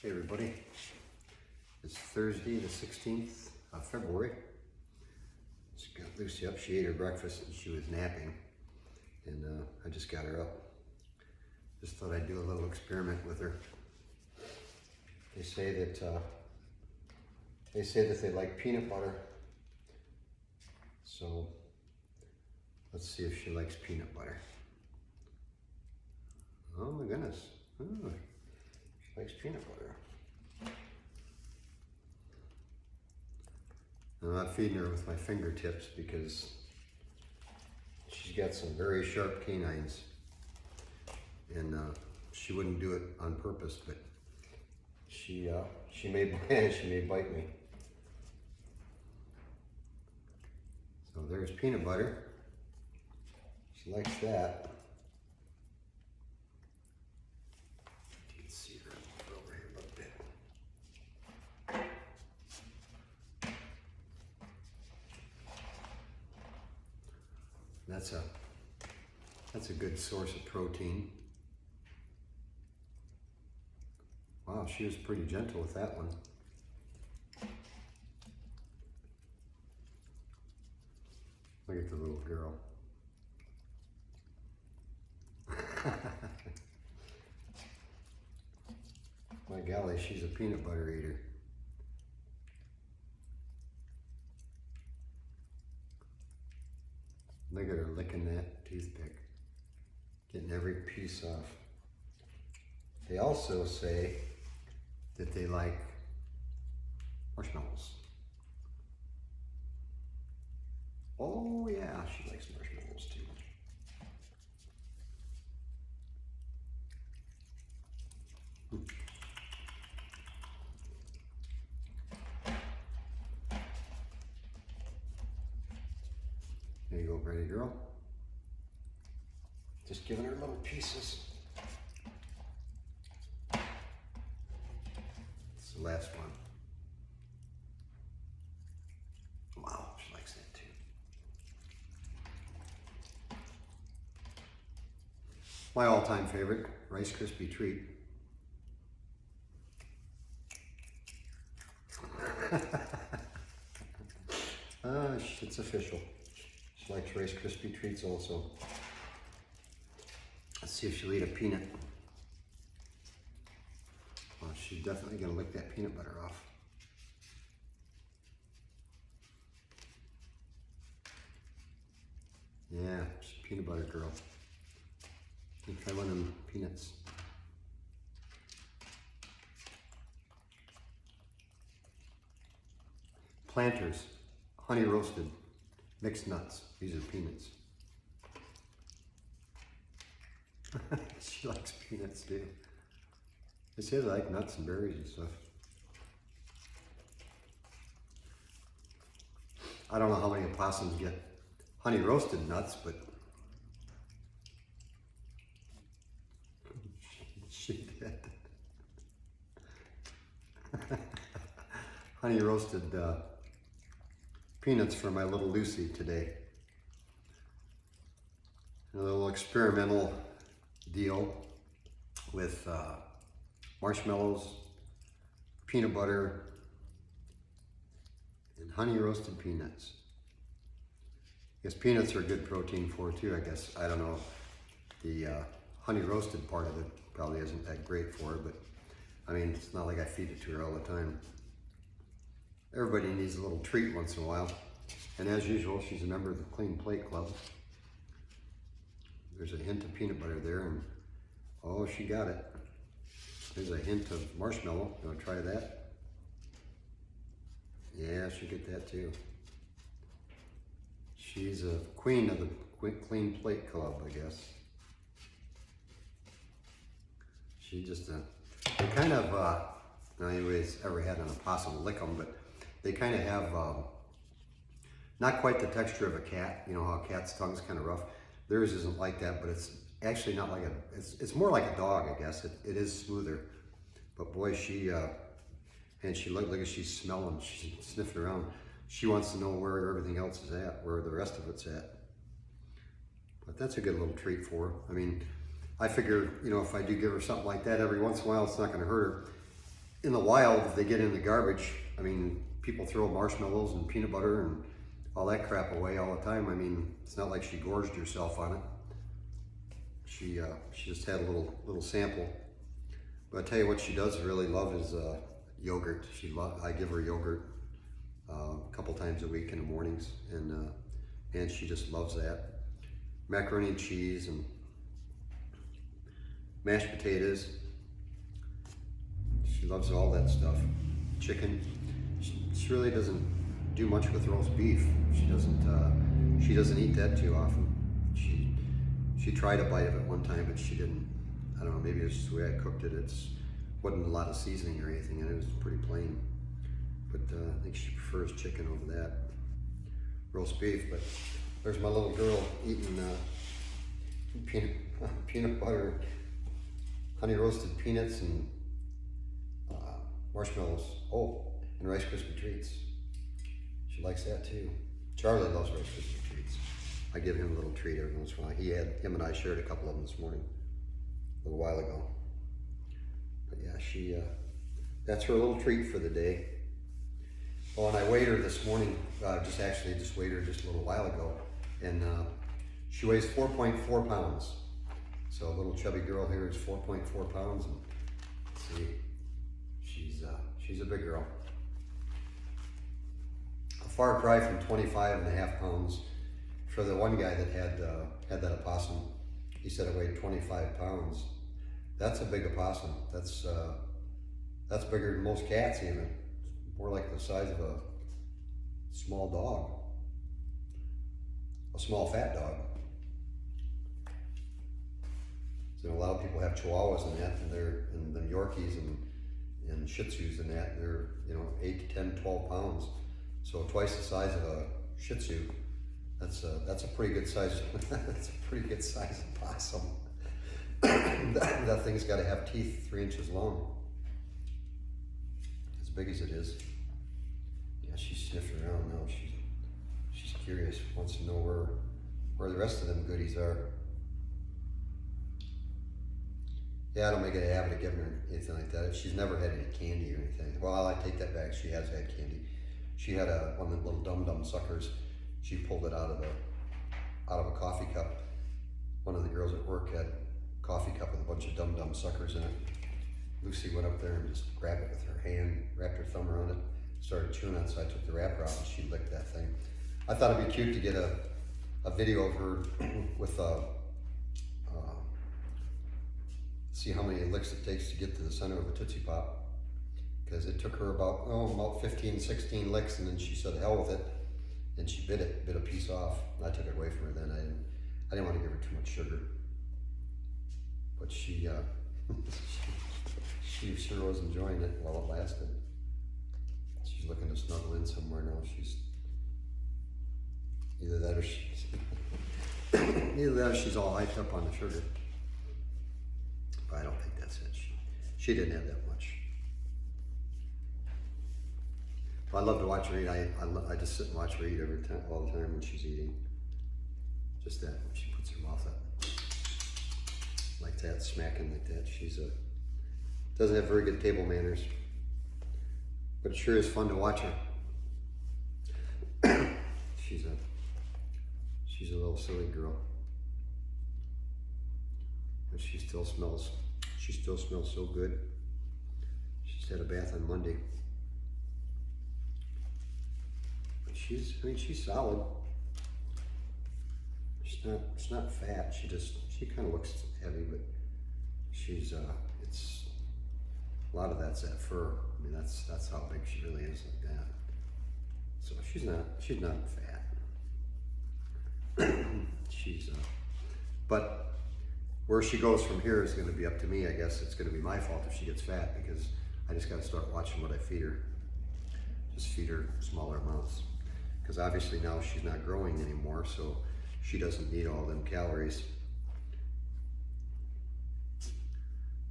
Hey everybody, it's Thursday the 16th of February. Just got Lucy up. She ate her breakfast and she was napping, and I just got her up. Just thought I'd do a little experiment with her. They say that they like peanut butter, so let's see if she likes peanut butter. Oh my goodness, she likes peanut butter. I'm not feeding her with my fingertips because she's got some very sharp canines, and she wouldn't do it on purpose, but she may she may bite me. So there's peanut butter. She likes that. You can see her over here a little bit. That's a good source of protein. Wow, she was pretty gentle with that one. Look at the little girl. My golly, she's a peanut butter eater. Look at her licking that toothpick, getting every piece off. They also say that they like marshmallows. Oh yeah, she likes marshmallows too. There you go, pretty girl. Just giving her little pieces. It's the last one. Wow, she likes that too. My all-time favorite, Rice Krispie treat. It's official. She likes Rice Krispie treats also. Let's see if she'll eat a peanut. Well, she's definitely gonna lick that peanut butter off. Yeah, she's a peanut butter girl. You try one of them peanuts. Planters, honey roasted, mixed nuts. These are peanuts. She likes peanuts too. It says I like nuts and berries and stuff. I don't know how many opossums get honey roasted nuts, but she did. Honey roasted peanuts for my little Lucy today. A little experimental deal with marshmallows, peanut butter, and honey roasted peanuts. I guess peanuts are a good protein for her too, I guess. I don't know. The honey roasted part of it probably isn't that great for her, but I mean, it's not like I feed it to her all the time. Everybody needs a little treat once in a while. And as usual, she's a member of the Clean Plate Club. There's a hint of peanut butter there, and oh, she got it. There's a hint of marshmallow. You want to try that? Yeah, she'll get that too. She's a queen of the Clean Plate Club, I guess. She just, they kind of, not anybody's ever had an opossum lick them, but they kind of have, not quite the texture of a cat. You know how a cat's tongue's kind of rough? Theirs isn't like that, but it's actually not like it's more like a dog, I guess. It is smoother. But boy, and she looked like she's smelling, she's sniffing around. She wants to know where everything else is at, where the rest of it's at. But that's a good little treat for her. I mean, I figure, you know, if I do give her something like that every once in a while, it's not gonna hurt her. in the wild, if they get in the garbage, I mean, people throw marshmallows and peanut butter and all that crap away all the time. I mean, it's not like she gorged herself on it. She just had a little sample. But I tell you what she does really love is yogurt. I give her yogurt a couple times a week in the mornings, and she just loves that. Macaroni and cheese and mashed potatoes. She loves all that stuff. Chicken. She really doesn't do much with roast beef. She doesn't eat that too often. She tried a bite of it one time, but she didn't. I don't know, maybe it's just the way I cooked it. It wasn't a lot of seasoning or anything, and it was pretty plain. But I think she prefers chicken over that. Roast beef. But there's my little girl eating peanut butter, honey roasted peanuts, and marshmallows. Oh, and Rice Krispie treats. She likes that too. Charlie loves Rice Krispie treats. I give him a little treat every once in a while. Him and I shared a couple of them this morning, a little while ago. But yeah, that's her little treat for the day. Oh, and I weighed her this morning, just weighed her just a little while ago, and she weighs 4.4 pounds. So a little chubby girl here is 4.4 pounds, and see, she's a big girl. A far cry from 25.5 pounds for the one guy that had that opossum. He said it weighed 25 pounds. That's a big opossum. That's bigger than most cats even. More like the size of a small dog. A small fat dog. So a lot of people have Chihuahuas and that, and them Yorkies and Shih Tzus and that, and they're 8 to 10, 12 pounds. So twice the size of a Shih Tzu. That's a pretty good size. That's a pretty good size opossum. That thing's got to have teeth 3 inches long. As big as it is. Yeah, she's sniffing around now. She's curious. Wants to know where the rest of them goodies are. Yeah, I don't make it a habit of giving her anything like that. She's never had any candy or anything. Well, I take that back. She has had candy. She had one of the little Dum Dum suckers. She pulled it out of a coffee cup. One of the girls at work had a coffee cup with a bunch of Dum Dum suckers in it. Lucy went up there and just grabbed it with her hand, wrapped her thumb around it, started chewing on it. So I took the wrapper off and she licked that thing. I thought it'd be cute to get a video of her with see how many licks it takes to get to the center of a Tootsie Pop. Because it took her about 15, 16 licks, and then she said hell with it, and she bit a piece off. I took it away from her then. I didn't want to give her too much sugar. But she sure was enjoying it while it lasted. She's looking to snuggle in somewhere now. She's either that or she's all hyped up on the sugar. But I don't think that's it. She didn't have that much. But I love to watch her eat. I just sit and watch her eat all the time when she's eating. Just that, when she puts her mouth up like that, smacking like that. Doesn't have very good table manners, but it sure is fun to watch her. She's a little silly girl, but she still smells so good. She's had a bath on Monday. But she's solid. She's not fat. She kind of looks heavy, but she's it's a lot of that's that fur. I mean, that's how big she really is, like that. So she's not fat. But where she goes from here is going to be up to me. I guess it's going to be my fault if she gets fat, because I just got to start watching what I feed her. Just feed her smaller amounts, because obviously now she's not growing anymore, so she doesn't need all them calories.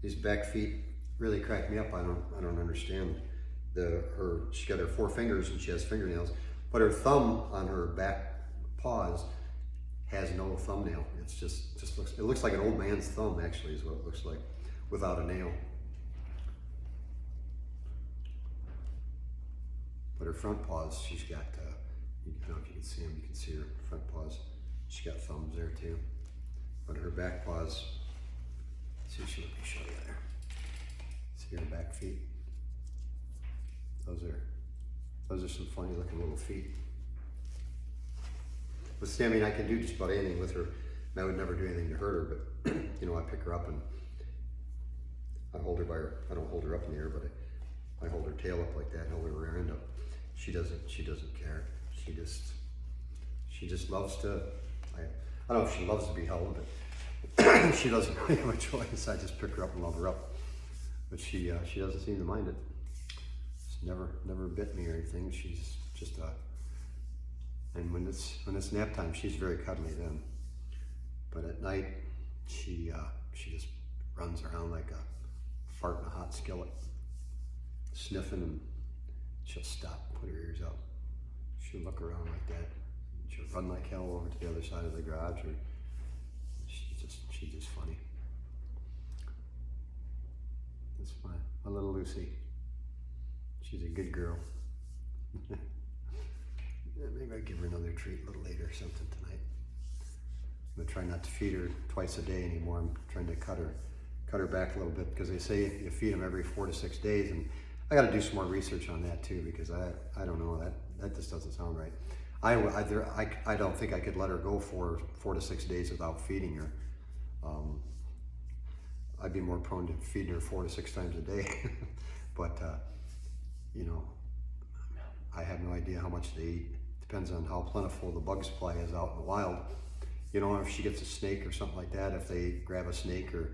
These back feet really crack me up. I don't understand. She got her 4 fingers and she has fingernails, but her thumb on her back paws has no thumbnail. It looks like an old man's thumb, actually, is what it looks like, without a nail. her front paws, she's got, I don't know if you can see them, you can see her front paws. She's got thumbs there too. But her back paws, see, let me show you there. See her back feet? Those are some funny looking little feet. With Sammy, I can do just about anything with her. I would never do anything to hurt her, but you know, I pick her up and I hold her by her, I don't hold her up in the air, but I hold her tail up like that, hold her rear end up. She doesn't care. She just loves to, I don't know if she loves to be held, but she doesn't really have a choice. I just pick her up and love her up. But she doesn't seem to mind it. She's never bit me or anything. She's just and when it's nap time, she's very cuddly then. But at night, she just runs around like a fart in a hot skillet, sniffing, and she'll stop, put her ears up. She'll look around like that. She'll run like hell over to the other side of the garage. Or she's just funny. That's my little Lucy. She's a good girl. Maybe I'll give her another treat a little later or something tonight. I'm gonna try not to feed her twice a day anymore. I'm trying to cut her back a little bit, because they say you feed them every 4 to 6 days, and I got to do some more research on that too, because I don't know, that just doesn't sound right. I don't think I could let her go for 4 to 6 days without feeding her. I'd be more prone to feeding her 4 to 6 times a day. But you know, I have no idea how much they eat. Depends on how plentiful the bug supply is out in the wild. You know, if she gets a snake or something like that, if they grab a snake, or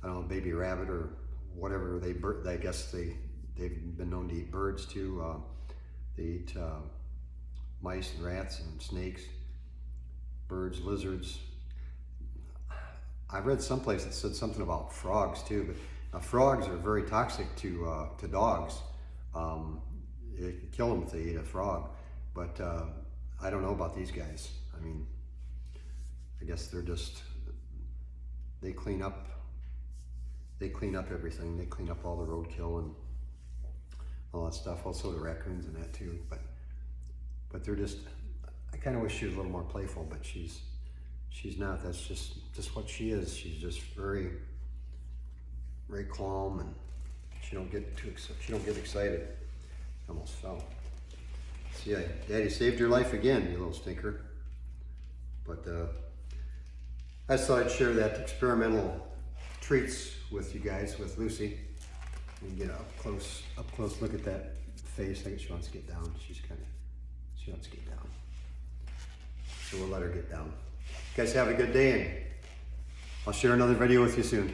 I don't know, a baby rabbit or whatever, I guess they've been known to eat birds too. They eat mice and rats and snakes, birds, lizards. I read someplace that said something about frogs too, but frogs are very toxic to dogs. It can kill them if they eat a frog. But I don't know about these guys. I mean, I guess they clean up everything. They clean up all the roadkill and all that stuff. Also the raccoons and that too. But they're just, I kind of wish she was a little more playful, but she's not. That's just what she is. She's just very, very calm, and she don't get excited. Almost fell. See, Daddy saved your life again, you little stinker. But I just thought I'd share that experimental treats with you guys, with Lucy. And get up close look at that face. I think she wants to get down. She wants to get down. So we'll let her get down. You guys have a good day, and I'll share another video with you soon.